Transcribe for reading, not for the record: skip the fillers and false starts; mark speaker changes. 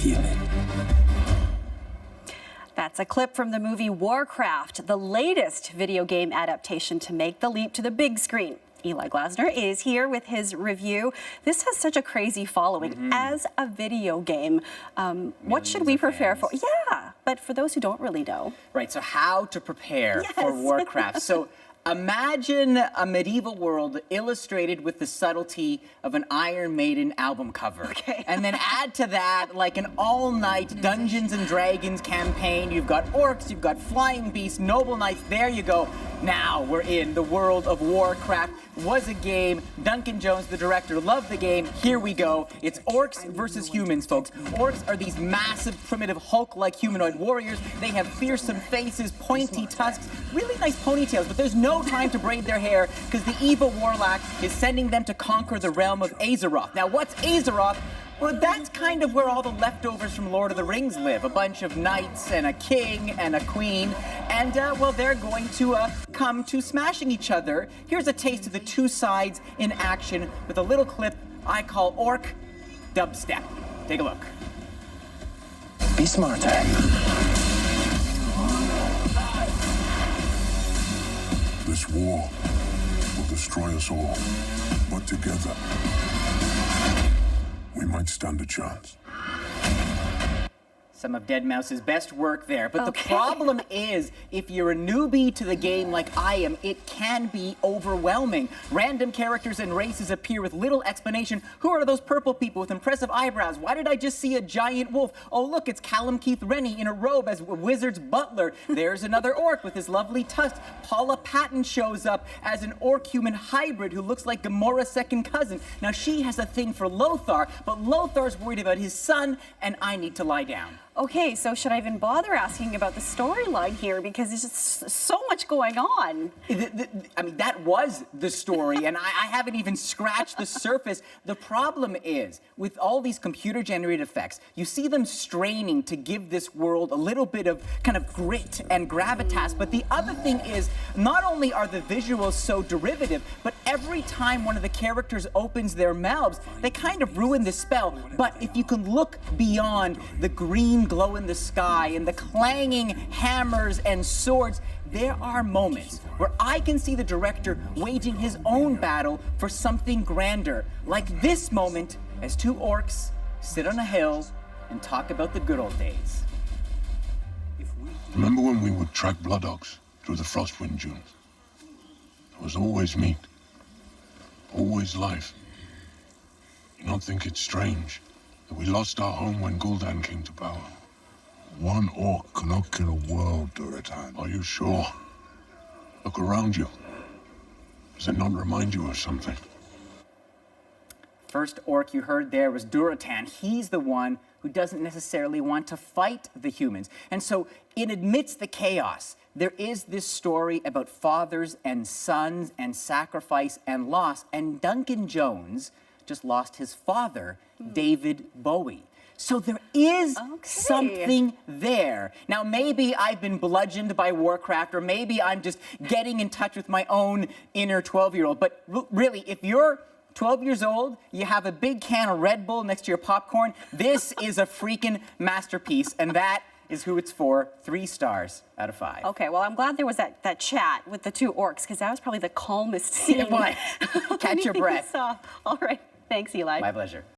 Speaker 1: healing.
Speaker 2: That's a clip from the movie Warcraft, the latest video game adaptation to make the leap to the big screen. Eli Glasner is here with his review. This has such a crazy following as a video game. What should we prepare for? Yeah, but for those who don't really know.
Speaker 3: Right, so how to prepare for Warcraft. So imagine a medieval world illustrated with the subtlety of an Iron Maiden album cover.
Speaker 2: Okay.
Speaker 3: And then add to that like an all-night Dungeons and Dragons campaign. You've got orcs, you've got flying beasts, noble knights. There you go. Now we're in the world of Warcraft. Was a game. Duncan Jones, the director, loved the game. Here we go. It's orcs versus humans, folks. Orcs are these massive, primitive, Hulk-like humanoid warriors. They have fearsome faces, pointy tusks, really nice ponytails, but there's no time to braid their hair because the evil warlock is sending them to conquer the realm of Azeroth. Now, what's Azeroth? Well, that's kind of where all the leftovers from Lord of the Rings live. A bunch of knights and a king and a queen. And, well, they're going to come to smashing each other. Here's a taste of the two sides in action with a little clip I call Orc Dubstep. Take a look.
Speaker 1: Be smarter.
Speaker 4: This war will destroy us all, but together, we might stand a chance.
Speaker 3: Some of deadmau5's best work there. But the problem is, if you're a newbie to the game like I am, it can be overwhelming. Random characters and races appear with little explanation. Who are those purple people with impressive eyebrows? Why did I just see a giant wolf? Oh, look, it's Callum Keith Rennie in a robe as a wizard's butler. There's another orc with his lovely tusks. Paula Patton shows up as an orc-human hybrid who looks like Gamora's second cousin. Now, she has a thing for Lothar, but Lothar's worried about his son, and I need to lie down.
Speaker 2: Okay, so should I even bother asking about the storyline here? Because there's just so much going on.
Speaker 3: I mean, that was the story, and I haven't even scratched the surface. The problem is, with all these computer-generated effects, you see them straining to give this world a little bit of kind of grit and gravitas. But the other thing is, not only are the visuals so derivative, but every time one of the characters opens their mouths, they kind of ruin the spell. But if you can look beyond the green glow in the sky and the clanging hammers and swords, there are moments where I can see the director waging his own battle for something grander, like this moment as two orcs sit on a hill and talk about the good old days.
Speaker 4: Remember when we would track blood ox through the Frostwind dunes? There was always meat, always life. You don't think it's strange that we lost our home when Gul'dan came to power?
Speaker 5: One orc cannot kill a world, Durotan.
Speaker 4: Are you sure? Look around you. Does it not remind you of something?
Speaker 3: First orc you heard there was Durotan. He's the one who doesn't necessarily want to fight the humans. And so, in amidst the chaos, there is this story about fathers and sons and sacrifice and loss. And Duncan Jones just lost his father, David Bowie. So there is something there. Now, maybe I've been bludgeoned by Warcraft, or maybe I'm just getting in touch with my own inner 12-year-old. But really, if you're 12 years old, you have a big can of Red Bull next to your popcorn, this is a freaking masterpiece, and that is who it's for. 3 stars out of 5.
Speaker 2: Okay, well, I'm glad there was that chat with the two orcs, because that was probably the calmest scene.
Speaker 3: It was. Catch your breath.
Speaker 2: All right. Thanks, Eli.
Speaker 3: My pleasure.